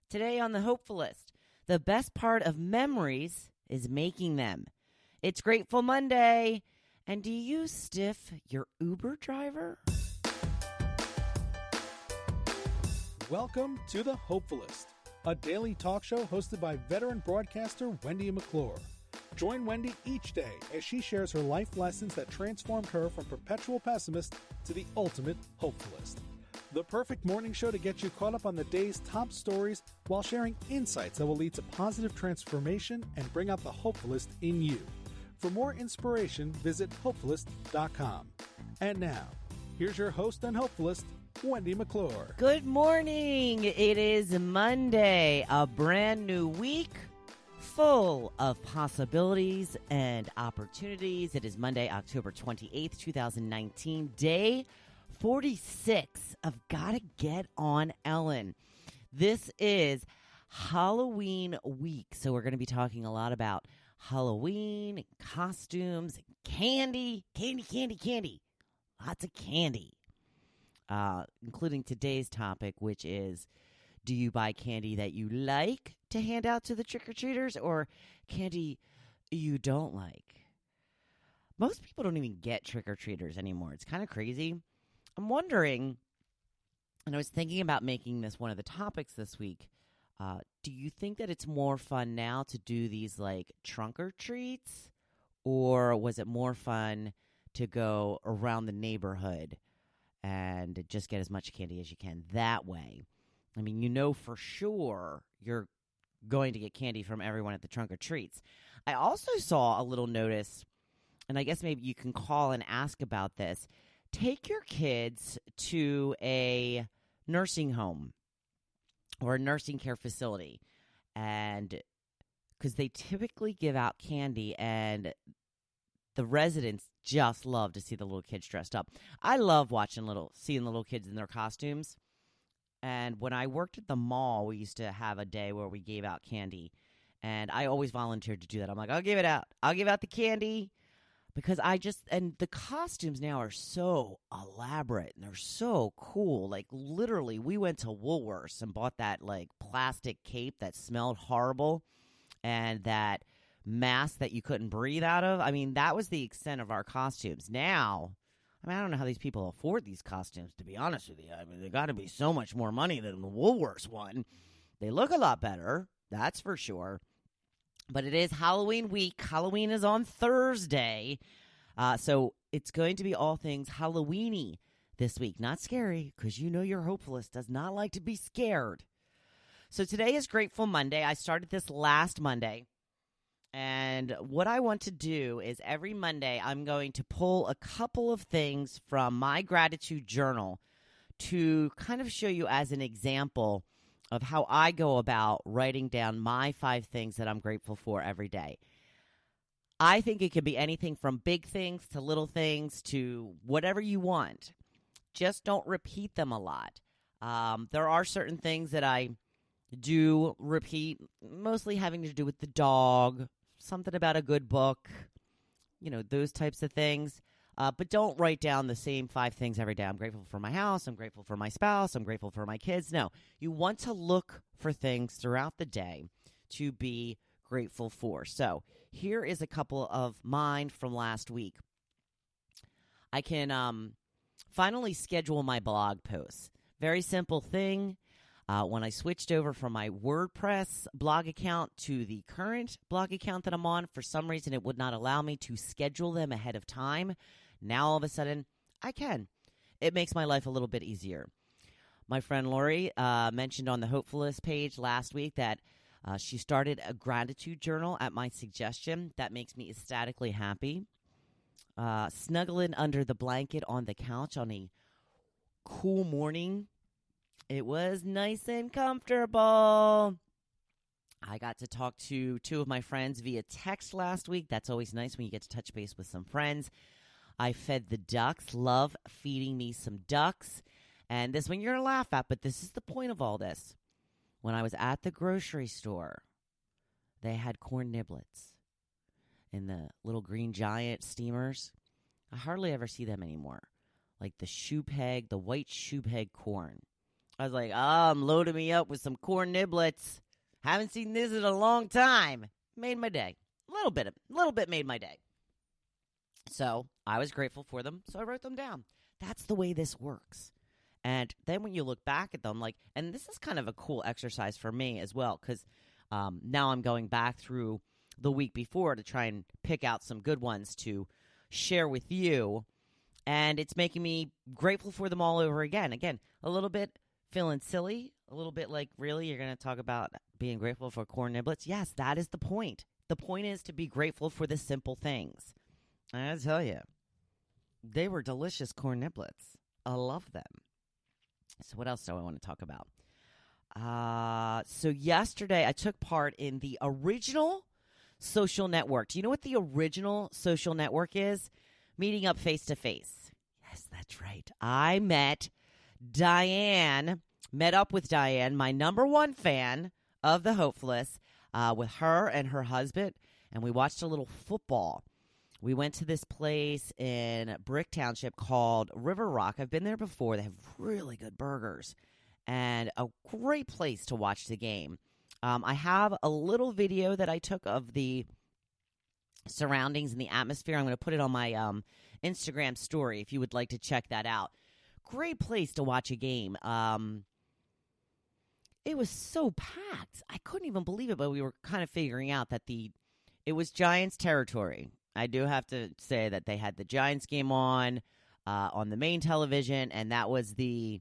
Today on the Hopefulist, the best part of memories is making them. It's Grateful Monday. And do you stiff your Uber driver? Welcome to the Hopefulist, a daily talk show hosted by veteran broadcaster Wendy McClure. Join Wendy each day as she shares her life lessons that transformed her from perpetual pessimist to the ultimate hopefulist. The perfect morning show to get you caught up on the day's top stories while sharing insights that will lead to positive transformation and bring out the hopefulist in you. For more inspiration, visit hopefulist.com. And now, here's your host and hopefulist, Wendy McClure. Good morning. It is Monday, a brand new week full of possibilities and opportunities. It is Monday, October 28th, 2019, day 46 of Gotta Get on Ellen. This is Halloween week, so we're going to be talking a lot about Halloween, and costumes, and candy. Lots of candy. Including today's topic, which is, do you buy candy that you like to hand out to the trick-or-treaters or candy you don't like? Most people don't even get trick-or-treaters anymore. It's kind of crazy. I'm wondering, and I was thinking about making this one of the topics this week, do you think that it's more fun now to do these like trunk-or-treats, or was it more fun to go around the neighborhood and just get as much candy as you can that way? I mean, you know for sure you're going to get candy from everyone at the trunk-or-treats. I also saw a little notice, and I guess maybe you can call and ask about this. Take your kids to a nursing home or a nursing care facility, and because they typically give out candy, and the residents just love to see the little kids dressed up. I love seeing the little kids in their costumes. And when I worked at the mall, we used to have a day where we gave out candy, and I always volunteered to do that. I'm like, I'll give it out. I'll give out the candy. Because and the costumes now are so elaborate and they're so cool. Like literally, we went to Woolworths and bought that like plastic cape that smelled horrible and that mask that you couldn't breathe out of. I mean, that was the extent of our costumes. Now, I mean, I don't know how these people afford these costumes, to be honest with you. I mean, they got to be so much more money than the Woolworths one. They look a lot better, that's for sure. But it is Halloween week. Halloween is on Thursday. So it's going to be all things Halloween-y this week. Not scary, because you know your hopefulist does not like to be scared. So today is Grateful Monday. I started this last Monday. And what I want to do is every Monday I'm going to pull a couple of things from my gratitude journal to kind of show you as an example of how I go about writing down my 5 things that I'm grateful for every day. I think it could be anything from big things to little things to whatever you want. Just don't repeat them a lot. There are certain things that I do repeat, mostly having to do with the dog, something about a good book, those types of things. But don't write down the same 5 things every day. I'm grateful for my house. I'm grateful for my spouse. I'm grateful for my kids. No, you want to look for things throughout the day to be grateful for. So here is a couple of mine from last week. I can finally schedule my blog posts. Very simple thing. When I switched over from my WordPress blog account to the current blog account that I'm on, for some reason it would not allow me to schedule them ahead of time. Now, all of a sudden, I can. It makes my life a little bit easier. My friend Lori mentioned on the Hopefulist page last week that she started a gratitude journal at my suggestion. That makes me ecstatically happy. Snuggling under the blanket on the couch on a cool morning. It was nice and comfortable. I got to talk to 2 of my friends via text last week. That's always nice when you get to touch base with some friends. I fed the ducks. Love feeding me some ducks. And this one you're going to laugh at, but this is the point of all this. When I was at the grocery store, they had corn niblets in the little Green Giant steamers. I hardly ever see them anymore. Like the white shoe peg corn. I was like, oh, I'm loading me up with some corn niblets. Haven't seen this in a long time. Made my day. A little bit made my day. So I was grateful for them, so I wrote them down. That's the way this works. And then when you look back at them, like, and this is kind of a cool exercise for me as well, because now I'm going back through the week before to try and pick out some good ones to share with you. And it's making me grateful for them all over again. Again, a little bit feeling silly, a little bit like, really, you're going to talk about being grateful for corn niblets? Yes, that is the point. The point is to be grateful for the simple things. And I tell you, they were delicious corn niblets. I love them. So what else do I want to talk about? So yesterday I took part in the original social network. Do you know what the original social network is? Meeting up face to face. Yes, that's right. I met up with Diane, my number one fan of the Hopefulist, with her and her husband, and we watched a little football. We went to this place in Brick Township called River Rock. I've been there before. They have really good burgers and a great place to watch the game. I have a little video that I took of the surroundings and the atmosphere. I'm going to put it on my Instagram story if you would like to check that out. Great place to watch a game. It was so packed. I couldn't even believe it, but we were kind of figuring out that it was Giants territory. I do have to say that they had the Giants game on the main television, and that was the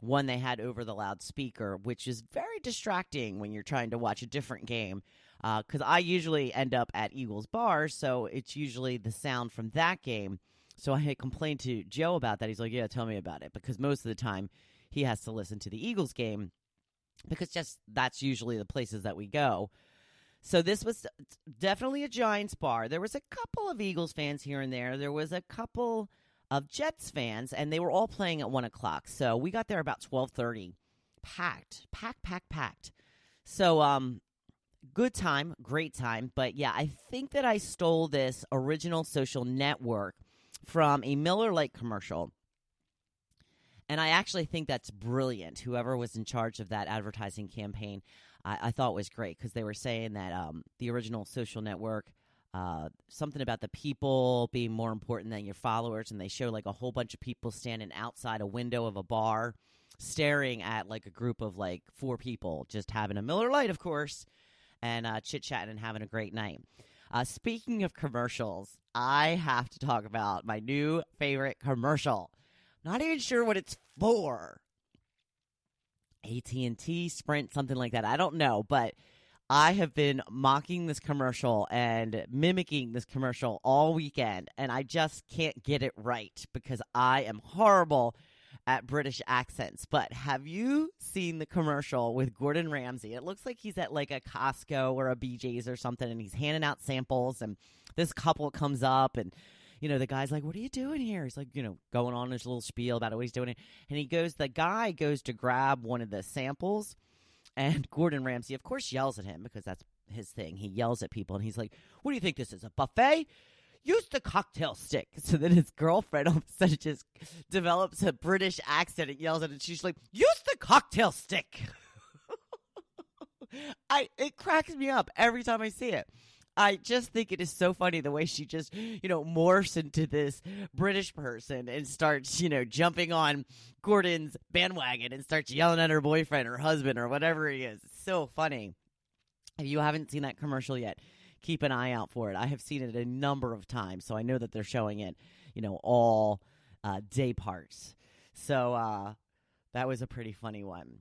one they had over the loudspeaker, which is very distracting when you're trying to watch a different game, because I usually end up at Eagles bars, so it's usually the sound from that game. So I had complained to Joe about that. He's like, yeah, tell me about it, because most of the time he has to listen to the Eagles game, because that's usually the places that we go. So this was definitely a Giants bar. There was a couple of Eagles fans here and there. There was a couple of Jets fans, and they were all playing at 1 o'clock. So we got there about 12:30. Packed. So good time, great time. But, yeah, I think that I stole this original social network from a Miller Lite commercial. And I actually think that's brilliant. Whoever was in charge of that advertising campaign, I thought was great, because they were saying that the original social network, something about the people being more important than your followers, and they show like a whole bunch of people standing outside a window of a bar staring at like a group of like 4 people just having a Miller Lite, of course, and chit-chatting and having a great night. Speaking of commercials, I have to talk about my new favorite commercial. Not even sure what it's for. AT&T, Sprint, something like that. I don't know, but I have been mocking this commercial and mimicking this commercial all weekend, and I just can't get it right because I am horrible at British accents. But have you seen the commercial with Gordon Ramsay? It looks like he's at like a Costco or a BJ's or something, and he's handing out samples, and this couple comes up, and the guy's like, what are you doing here? He's like, going on his little spiel about what he's doing. And the guy goes to grab one of the samples, and Gordon Ramsay, of course, yells at him because that's his thing. He yells at people, and he's like, what do you think this is, a buffet? Use the cocktail stick. So then his girlfriend all of a sudden just develops a British accent and yells at it, and she's like, use the cocktail stick. It cracks me up every time I see it. I just think it is so funny the way she just, morphs into this British person and starts, jumping on Gordon's bandwagon and starts yelling at her boyfriend or husband or whatever he is. It's so funny. If you haven't seen that commercial yet, keep an eye out for it. I have seen it a number of times, so I know that they're showing it, all day parts. So that was a pretty funny one.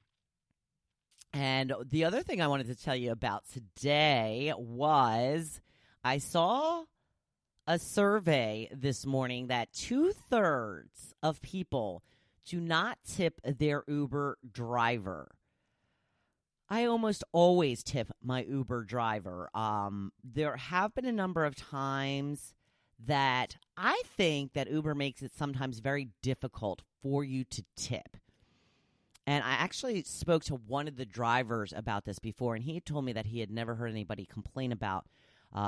And the other thing I wanted to tell you about today was I saw a survey this morning that 2/3 of people do not tip their Uber driver. I almost always tip my Uber driver. There have been a number of times that I think that Uber makes it sometimes very difficult for you to tip. And I actually spoke to one of the drivers about this before, and he had told me that he had never heard anybody complain about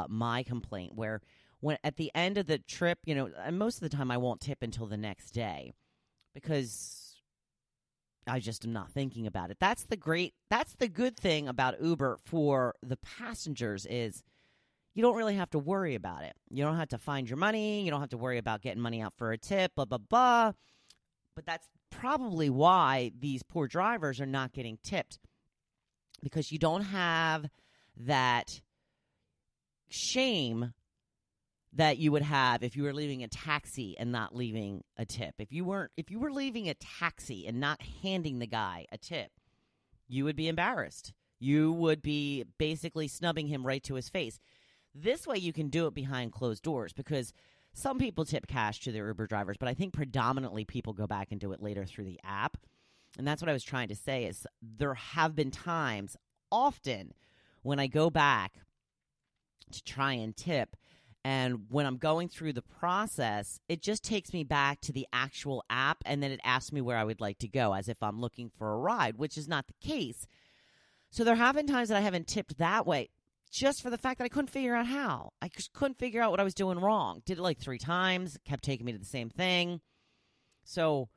my complaint, where when at the end of the trip, and most of the time I won't tip until the next day, because I just am not thinking about it. That's the good thing about Uber for the passengers is you don't really have to worry about it. You don't have to find your money. You don't have to worry about getting money out for a tip, blah, blah, blah. But that's probably why these poor drivers are not getting tipped, because you don't have that shame that you would have if you were leaving a taxi and not leaving a tip. If you were leaving a taxi and not handing the guy a tip, you would be embarrassed. You would be basically snubbing him right to his face. This way you can do it behind closed doors, because some people tip cash to their Uber drivers, but I think predominantly people go back and do it later through the app. And that's what I was trying to say is there have been times, often, when I go back to try and tip, and when I'm going through the process, it just takes me back to the actual app, and then it asks me where I would like to go, as if I'm looking for a ride, which is not the case. So there have been times that I haven't tipped that way, just for the fact that I couldn't figure out how. I just couldn't figure out what I was doing wrong. Did it like 3 times, kept taking me to the same thing. So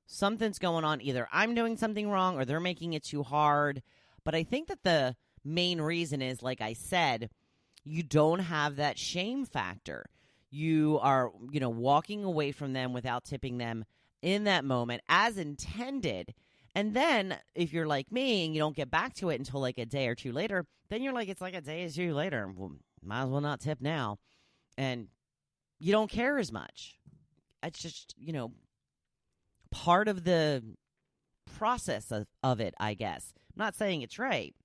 something's going on. Either I'm doing something wrong or they're making it too hard. But I think that the main reason is, like I said, you don't have that shame factor. You are, walking away from them without tipping them in that moment as intended. And then if you're like me and you don't get back to it until like a day or two later, then you're like, it's like a day or two later. Well, might as well not tip now. And you don't care as much. It's just, part of the process of it, I guess. I'm not saying it's right.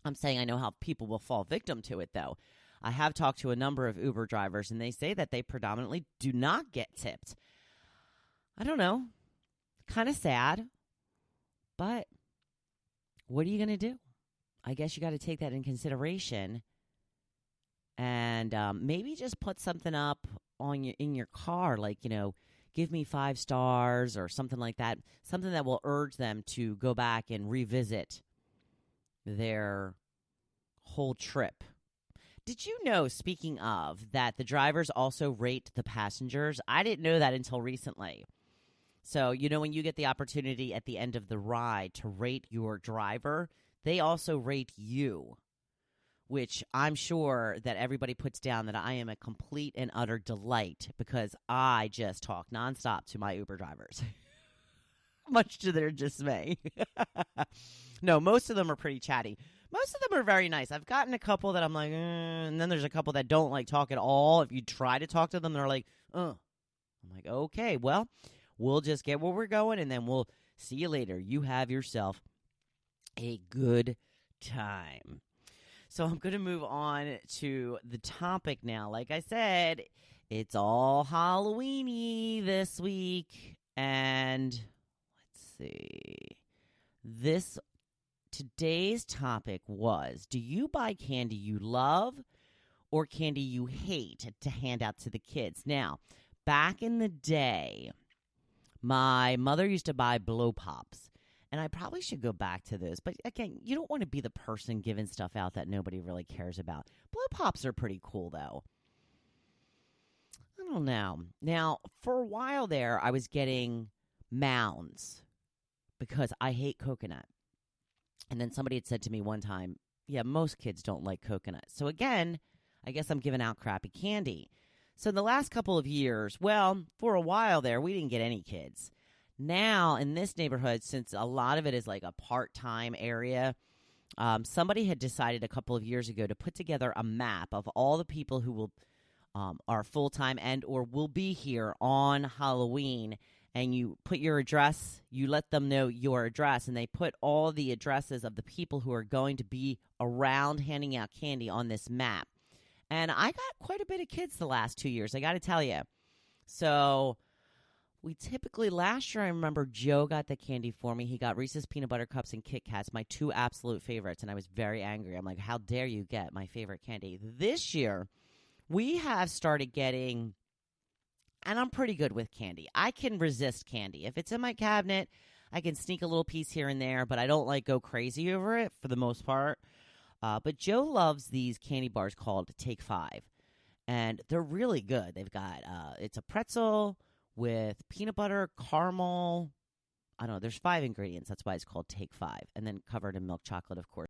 I'm saying I know how people will fall victim to it, though. I have talked to a number of Uber drivers, and they say that they predominantly do not get tipped. I don't know. Kind of sad. But what are you going to do? I guess you got to take that in consideration, and maybe just put something up in your car, like, give me 5 stars or something like that, something that will urge them to go back and revisit their whole trip. Did you know, speaking of, that the drivers also rate the passengers? I didn't know that until recently. So, when you get the opportunity at the end of the ride to rate your driver, they also rate you, which I'm sure that everybody puts down that I am a complete and utter delight, because I just talk nonstop to my Uber drivers, much to their dismay. No, most of them are pretty chatty. Most of them are very nice. I've gotten a couple that I'm like, and then there's a couple that don't like talk at all. If you try to talk to them, they're like, I'm like, okay, well, we'll just get where we're going, and then we'll see you later. You have yourself a good time. So I'm going to move on to the topic now. Like I said, it's all Halloween-y this week. And let's see. Today's topic was, do you buy candy you love or candy you hate to hand out to the kids? Now, back in the day, my mother used to buy blow pops, and I probably should go back to those. But again, you don't want to be the person giving stuff out that nobody really cares about. Blow pops are pretty cool, though. I don't know. Now, for a while there, I was getting mounds because I hate coconut. And then somebody had said to me one time, yeah, most kids don't like coconut. So again, I guess I'm giving out crappy candy. So the last couple of years, well, for a while there, we didn't get any kids. Now, in this neighborhood, since a lot of it is like a part-time area, somebody had decided a couple of years ago to put together a map of all the people who are full-time and or will be here on Halloween. And you put your address, you let them know your address, and they put all the addresses of the people who are going to be around handing out candy on this map. And I got quite a bit of kids the last 2 years, I got to tell you. So we typically, last year I remember Joe got the candy for me. He got Reese's Peanut Butter Cups and Kit Kats, my 2 absolute favorites, and I was very angry. I'm like, how dare you get my favorite candy? This year, we have started getting, and I'm pretty good with candy. I can resist candy. If it's in my cabinet, I can sneak a little piece here and there, but I don't go crazy over it for the most part. But Joe loves these candy bars called Take 5, and they're really good. They've got, it's a pretzel with peanut butter, caramel, I don't know. There's 5 ingredients. That's why it's called Take 5. And then covered in milk chocolate, of course.